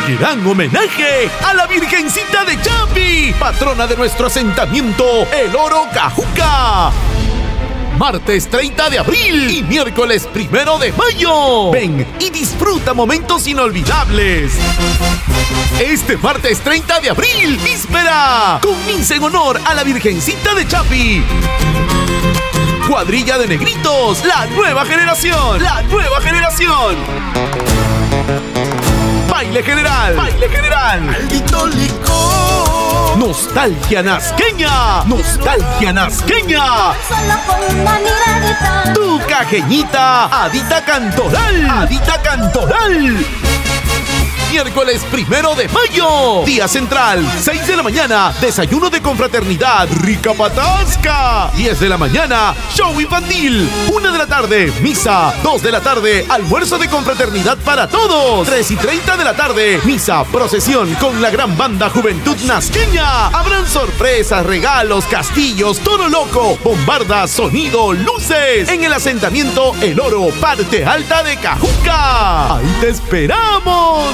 Gran homenaje a la Virgencita de Chapi, patrona de nuestro asentamiento, El Oro Cajuca. Martes 30 de abril y miércoles 1 de mayo. Ven y disfruta momentos inolvidables. Este martes 30 de abril, víspera, con misa en honor a la Virgencita de Chapi. Cuadrilla de negritos, la nueva generación, la nueva generación. Baile general, baile general. Maldito licor. Nostalgia nazqueña, nostalgia nazqueña. Solo con una miradita. Tu cajeñita, Adita Cantoral, Adita Cantoral. Miércoles 1 de mayo, día central, 6 de la mañana, desayuno de confraternidad, rica patasca. 10 de la mañana, show infantil. 1 de la tarde, misa. 2 de la tarde, almuerzo de confraternidad para todos. 3:30 de la tarde, misa, procesión con la gran banda Juventud Nazqueña. Habrán sorpresas, regalos, castillos, toro loco, bombardas, sonido, luces. En el asentamiento El Oro, parte alta de Cajuca. ¡Ahí te esperamos!